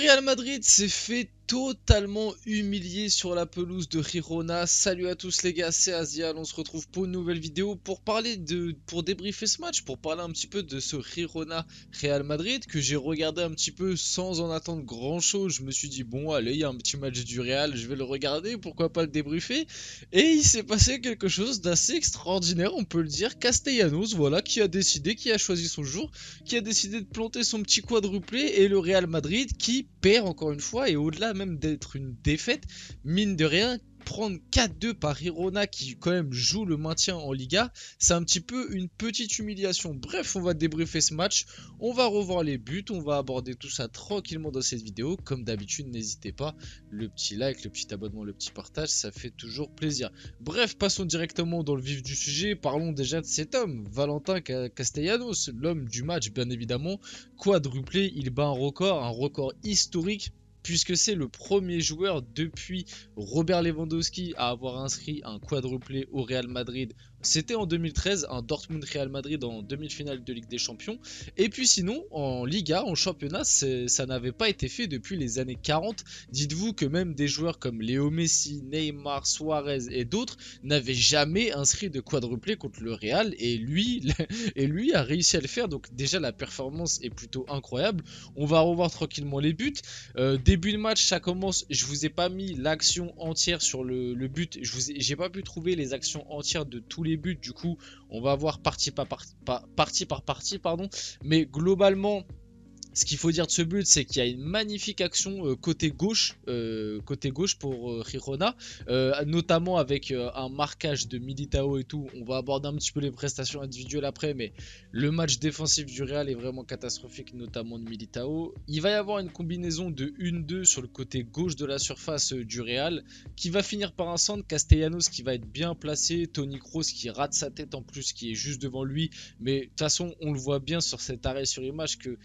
Real Madrid s'est fait totalement humilier sur la pelouse de Girona. Salut à tous les gars, c'est Azial, on se retrouve pour une nouvelle vidéo pour débriefer ce match, pour parler un petit peu de ce Girona Real Madrid que j'ai regardé un petit peu sans en attendre grand chose. Je me suis dit bon allez, il y a un petit match du Real, je vais le regarder, pourquoi pas le débriefer. Et il s'est passé quelque chose d'assez extraordinaire, on peut le dire. Castellanos, voilà, qui a décidé, qui a choisi son jour, qui a décidé de planter son petit quadruplé, et le Real Madrid qui perd encore une fois, et au-delà même d'être une défaite, mine de rien, prendre 4-2 par Girona qui quand même joue le maintien en Liga, c'est un petit peu une petite humiliation. Bref, on va débriefer ce match, on va revoir les buts, on va aborder tout ça tranquillement dans cette vidéo. Comme d'habitude, n'hésitez pas, le petit like, le petit abonnement, le petit partage, ça fait toujours plaisir. Bref, passons directement dans le vif du sujet, parlons déjà de cet homme, Valentin Castellanos, l'homme du match bien évidemment, quadruplé, il bat un record historique, puisque c'est le premier joueur depuis Robert Lewandowski à avoir inscrit un quadruplé au Real Madrid. C'était en 2013, un Dortmund-Real Madrid en demi-finale de Ligue des Champions. Et puis sinon, en Liga, en championnat, ça n'avait pas été fait depuis les années 40. Dites-vous que même des joueurs comme Léo Messi, Neymar, Suarez et d'autres n'avaient jamais inscrit de quadruplé contre le Real. Et lui a réussi à le faire. Donc déjà, la performance est plutôt incroyable. On va revoir tranquillement les buts. Début de match, ça commence. Je vous ai pas mis l'action entière sur le but. J'ai pas pu trouver les actions entières de tous les buts. Du coup, on va voir partie par partie, pardon. Mais globalement, ce qu'il faut dire de ce but, c'est qu'il y a une magnifique action côté gauche pour Girona, notamment avec un marquage de Militao et tout. On va aborder un petit peu les prestations individuelles après, mais le match défensif du Real est vraiment catastrophique, notamment de Militao. Il va y avoir une combinaison de 1-2 sur le côté gauche de la surface du Real, qui va finir par un centre. Castellanos qui va être bien placé, Toni Kroos qui rate sa tête en plus, qui est juste devant lui. Mais de toute façon, on le voit bien sur cet arrêt sur image que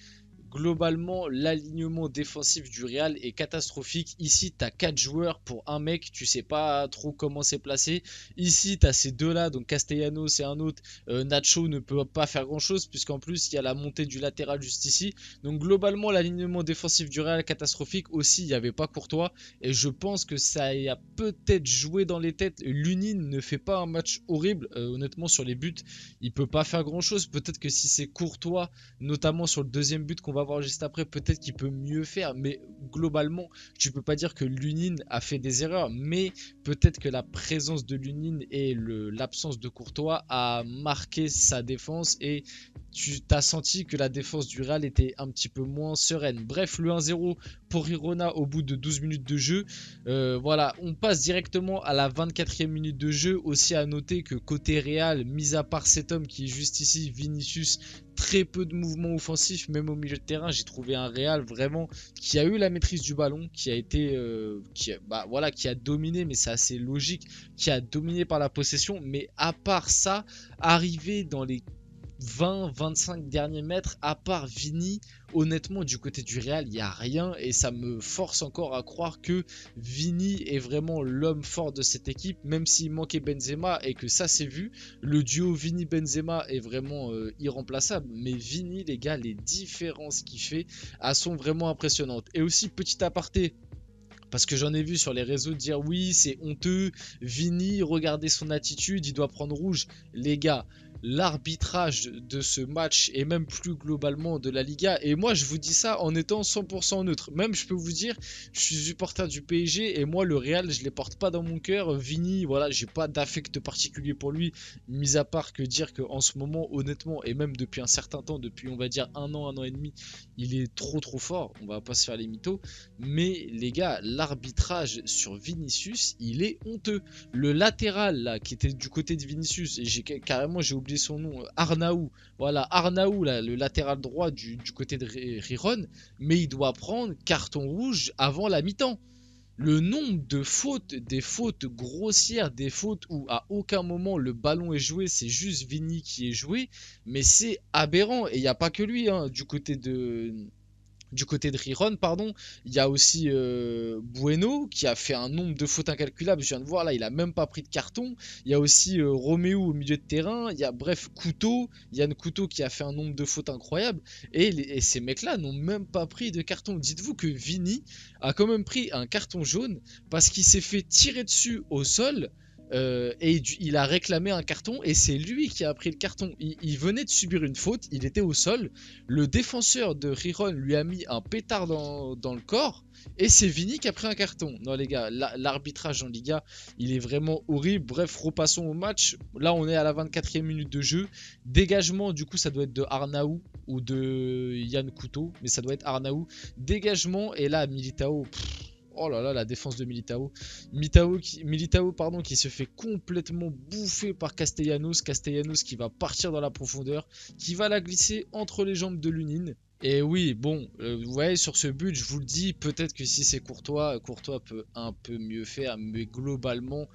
globalement, l'alignement défensif du Real est catastrophique. Ici, tu as 4 joueurs pour un mec, tu sais pas trop comment c'est placé. Ici, tu as ces deux-là, donc Castellanos et un autre. Nacho ne peut pas faire grand-chose, puisqu'en plus, il y a la montée du latéral juste ici. Donc globalement, l'alignement défensif du Real est catastrophique. Aussi, il n'y avait pas Courtois, et je pense que ça a peut-être joué dans les têtes. Lunin ne fait pas un match horrible, honnêtement, sur les buts. Il peut pas faire grand-chose. Peut-être que si c'est Courtois, notamment sur le deuxième but qu'on va voir juste après, peut-être qu'il peut mieux faire, mais globalement tu peux pas dire que Lunin a fait des erreurs, mais peut-être que la présence de Lunin et l'absence de Courtois a marqué sa défense, et tu t'as senti que la défense du Real était un petit peu moins sereine. Bref, le 1-0 pour Girona au bout de 12 minutes de jeu. Voilà, on passe directement à la 24e minute de jeu. Aussi à noter que côté Real, mis à part cet homme qui est juste ici, Vinicius, très peu de mouvements offensifs, même au milieu de terrain. J'ai trouvé un Real vraiment qui a eu la maîtrise du ballon, qui a été, qui a dominé, mais c'est assez logique, qui a dominé par la possession. Mais à part ça, arrivé dans les 20-25 derniers mètres, à part Vini, honnêtement du côté du Real il n'y a rien, et ça me force encore à croire que Vini est vraiment l'homme fort de cette équipe, même s'il manquait Benzema, et que ça c'est vu. Le duo Vini-Benzema est vraiment irremplaçable, mais Vini, les gars, les différences qu'il fait sont vraiment impressionnantes. Et aussi, petit aparté, parce que j'en ai vu sur les réseaux dire oui c'est honteux, Vini, regardez son attitude, il doit prendre rouge. Les gars, l'arbitrage de ce match, et même plus globalement de la Liga, et moi je vous dis ça en étant 100% neutre, même je peux vous dire, je suis supporter du PSG, et moi le Real je les porte pas dans mon cœur. Vini, voilà, j'ai pas d'affect particulier pour lui, mis à part que dire qu'en ce moment honnêtement, et même depuis un certain temps, depuis on va dire un an et demi, il est trop fort, on va pas se faire les mythos. Mais les gars, l'arbitrage sur Vinicius, il est honteux. Le latéral là, qui était du côté de Vinicius, et j'ai oublié son nom, Arnaou. Voilà, Arnaou là, le latéral droit du côté de Riron, mais il doit prendre carton rouge avant la mi-temps. Le nombre de fautes, des fautes grossières, des fautes où à aucun moment le ballon est joué, c'est juste Vini qui est joué, mais c'est aberrant. Et il n'y a pas que lui, hein, du côté Du côté de Riron, pardon, il y a aussi Bueno qui a fait un nombre de fautes incalculables. Je viens de voir là, il a même pas pris de carton. Il y a aussi Roméo au milieu de terrain. Il y a bref Couteau, Yann Couteau qui a fait un nombre de fautes incroyable. Et ces mecs-là n'ont même pas pris de carton. Dites-vous que Vini a quand même pris un carton jaune parce qu'il s'est fait tirer dessus au sol. Il a réclamé un carton et c'est lui qui a pris le carton. Il venait de subir une faute, il était au sol. Le défenseur de Riron lui a mis un pétard dans le corps et c'est Vini qui a pris un carton. Non les gars, l'arbitrage en Liga, il est vraiment horrible. Bref, repassons au match. Là, on est à la 24e minute de jeu. Dégagement, du coup, ça doit être de Arnaou ou de Yann Couteau, mais ça doit être Arnaou. Dégagement et là, Militao. Oh là là, la défense de Militao. Militao, pardon, qui se fait complètement bouffer par Castellanos. Castellanos qui va partir dans la profondeur, qui va la glisser entre les jambes de Lunin. Et oui, bon, vous voyez, sur ce but, je vous le dis, peut-être que si c'est Courtois, Courtois peut un peu mieux faire, mais globalement,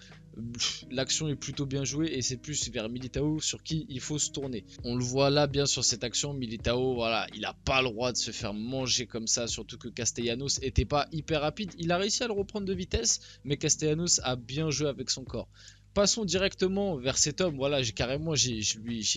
l'action est plutôt bien jouée et c'est plus vers Militao sur qui il faut se tourner. On le voit là bien sur cette action, Militao, voilà, il n'a pas le droit de se faire manger comme ça, surtout que Castellanos était pas hyper rapide. Il a réussi à le reprendre de vitesse, mais Castellanos a bien joué avec son corps. Passons directement vers cet homme, voilà, j'ai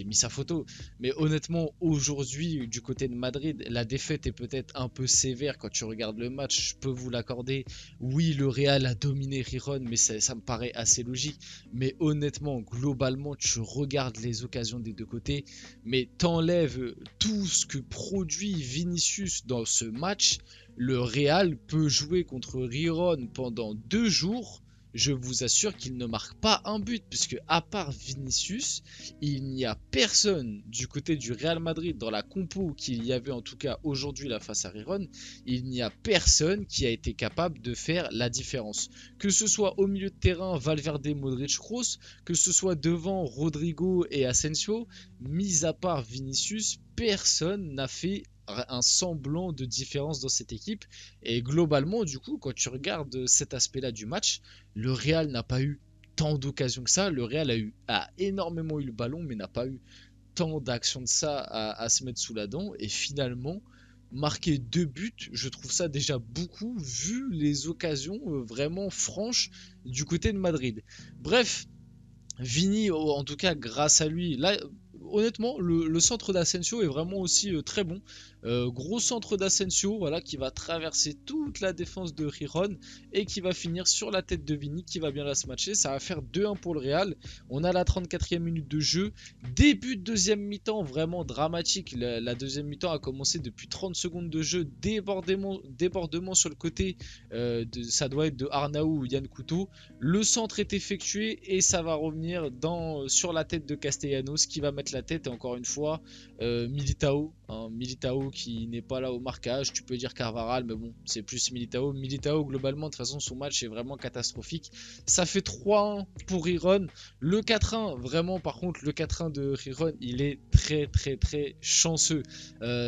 mis sa photo, mais honnêtement, aujourd'hui, du côté de Madrid, la défaite est peut-être un peu sévère quand tu regardes le match, je peux vous l'accorder. Oui, le Real a dominé Riron, mais ça me paraît assez logique. Mais honnêtement, globalement, tu regardes les occasions des deux côtés, mais t'enlèves tout ce que produit Vinicius dans ce match. Le Real peut jouer contre Riron pendant 2 jours. Je vous assure qu'il ne marque pas un but, puisque à part Vinicius, il n'y a personne du côté du Real Madrid dans la compo qu'il y avait en tout cas aujourd'hui là face à Riron. Il n'y a personne qui a été capable de faire la différence. Que ce soit au milieu de terrain, Valverde, Modric, Kroos, que ce soit devant Rodrigo et Asensio, mis à part Vinicius, personne n'a fait un semblant de différence dans cette équipe. Et globalement, du coup, quand tu regardes cet aspect-là du match, le Real n'a pas eu tant d'occasions que ça. Le Real a énormément eu le ballon, mais n'a pas eu tant d'actions de ça à se mettre sous la dent. Et finalement, marquer 2 buts, je trouve ça déjà beaucoup vu les occasions vraiment franches du côté de Madrid. Bref, Vini, en tout cas, grâce à lui, là, honnêtement, le centre d'Asensio est vraiment aussi très bon. Gros centre d'Asensio, voilà, qui va traverser toute la défense de Riron et qui va finir sur la tête de Vini, qui va bien la se matcher. Ça va faire 2-1 pour le Real. On a la 34e minute de jeu. Début de deuxième mi-temps, vraiment dramatique. La deuxième mi-temps a commencé depuis 30 secondes de jeu. Débordement sur le côté. Ça doit être de Arnaou ou Yann Couteau. Le centre est effectué et ça va revenir sur la tête de Castellanos qui va mettre la tête. Et encore une fois, Militao. Militao qui n'est pas là au marquage. Tu peux dire Carvajal, mais bon, c'est plus Militao. Militao, globalement, de toute façon, son match est vraiment catastrophique. Ça fait 3-1 pour Riron. Le 4-1, vraiment, par contre, le 4-1 de Riron, il est très, très, très chanceux.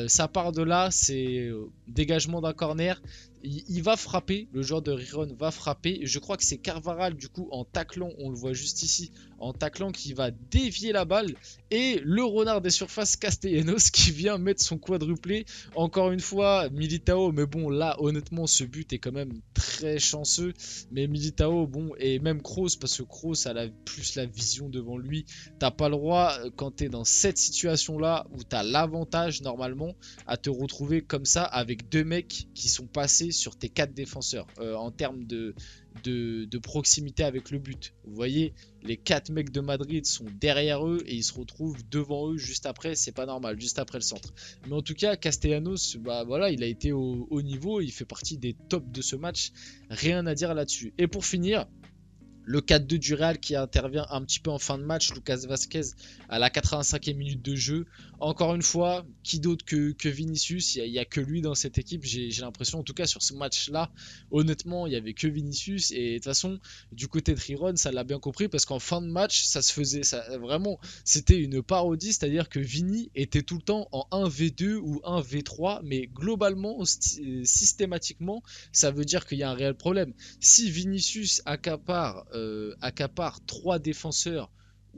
Ça part de là, c'est dégagement d'un corner. Il va frapper, le joueur de Riron va frapper. Je crois que c'est Carvajal, du coup, en taclant, on le voit juste ici, en taclant, qui va dévier la balle. Et le renard des surfaces Castellanos qui vient mettre son quadruplé. Encore une fois, Militao, mais bon, là, honnêtement, ce but est quand même très chanceux. Mais Militao, bon, et même Kroos, parce que Kroos a plus la vision devant lui. T'as pas le droit, quand t'es dans cette situation-là, où t'as l'avantage, normalement, à te retrouver comme ça, avec 2 mecs qui sont passés sur tes 4 défenseurs en termes de proximité avec le but. Vous voyez, les 4 mecs de Madrid sont derrière eux et ils se retrouvent devant eux juste après. C'est pas normal, juste après le centre. Mais en tout cas, Castellanos, bah voilà, il a été au haut niveau. Il fait partie des tops de ce match. Rien à dire là-dessus. Et pour finir, le 4-2 du Real qui intervient un petit peu en fin de match. Lucas Vazquez à la 85e minute de jeu. Encore une fois, qui d'autre que Vinicius? Il n'y a que lui dans cette équipe. J'ai l'impression, en tout cas sur ce match-là, honnêtement, il n'y avait que Vinicius. Et de toute façon, du côté de Riron, ça l'a bien compris parce qu'en fin de match, ça se faisait. Vraiment, c'était une parodie. C'est-à-dire que Vini était tout le temps en 1v2 ou 1v3. Mais globalement, systématiquement, ça veut dire qu'il y a un réel problème. Si Vinicius accapare 3 défenseurs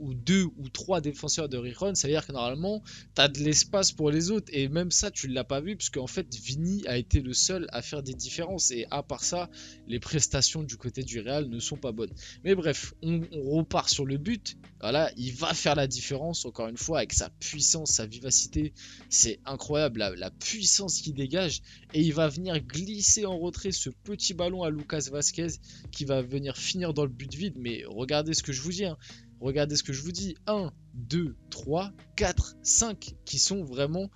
ou 2 ou 3 défenseurs de Rijon, ça veut dire que normalement, tu as de l'espace pour les autres. Et même ça, tu ne l'as pas vu, puisque en fait, Vini a été le seul à faire des différences. Et à part ça, les prestations du côté du Real ne sont pas bonnes. Mais bref, on repart sur le but. Voilà, il va faire la différence, encore une fois, avec sa puissance, sa vivacité. C'est incroyable, la puissance qu'il dégage. Et il va venir glisser en retrait ce petit ballon à Lucas Vazquez qui va venir finir dans le but vide. Mais regardez ce que je vous dis, hein. Regardez ce que je vous dis. 1, 2, 3, 4, 5 qui sont vraiment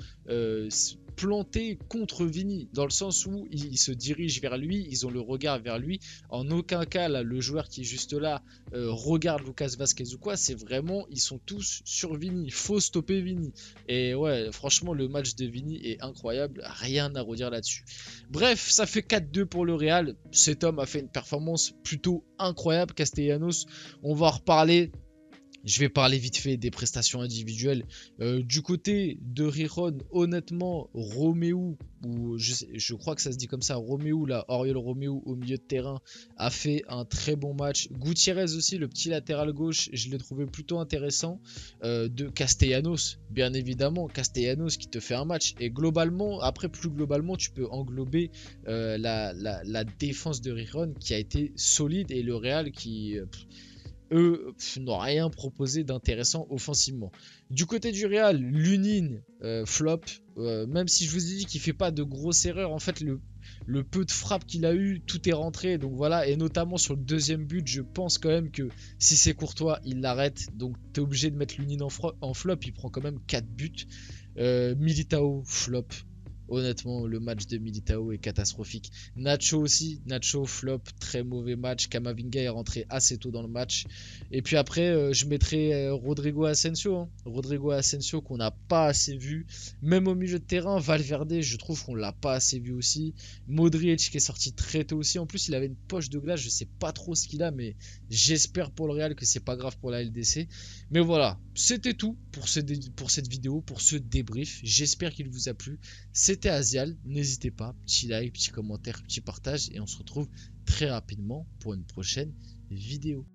plantés contre Vini. Dans le sens où ils se dirigent vers lui, ils ont le regard vers lui. En aucun cas, là, le joueur qui est juste là regarde Lucas Vazquez ou quoi. C'est vraiment, ils sont tous sur Vini. Il faut stopper Vini. Et ouais, franchement, le match de Vini est incroyable. Rien à redire là-dessus. Bref, ça fait 4-2 pour le Real. Cet homme a fait une performance plutôt incroyable. Castellanos, on va en reparler. Je vais parler vite fait des prestations individuelles. Du côté de Rijon, honnêtement, Romeu, ou je crois que ça se dit comme ça, Romeu, là, Oriol Romeu au milieu de terrain, a fait un très bon match. Gutiérrez aussi, le petit latéral gauche, je l'ai trouvé plutôt intéressant. De Castellanos, bien évidemment, Castellanos qui te fait un match. Et globalement, après plus globalement, tu peux englober la défense de Rijon qui a été solide et le Real qui... eux n'ont rien proposé d'intéressant offensivement. Du côté du Real, Lunin flop, même si je vous ai dit qu'il fait pas de grosses erreurs, en fait le peu de frappes qu'il a eu, tout est rentré, donc voilà, et notamment sur le deuxième but, je pense quand même que si c'est Courtois, il l'arrête, donc tu es obligé de mettre Lunin en flop, il prend quand même 4 buts. Militao flop. Honnêtement, le match de Militao est catastrophique. Nacho aussi, Nacho flop, très mauvais match. Camavinga est rentré assez tôt dans le match. Et puis après, je mettrai Rodrigo Asensio. Hein. Rodrigo Asensio qu'on n'a pas assez vu. Même au milieu de terrain, Valverde, je trouve qu'on l'a pas assez vu aussi. Modric qui est sorti très tôt aussi. En plus, il avait une poche de glace, je sais pas trop ce qu'il a, mais j'espère pour le Real que c'est pas grave pour la LDC. Mais voilà, c'était tout pour cette vidéo, pour ce débrief. J'espère qu'il vous a plu. C'était Azial, n'hésitez pas, petit like, petit commentaire, petit partage et on se retrouve très rapidement pour une prochaine vidéo.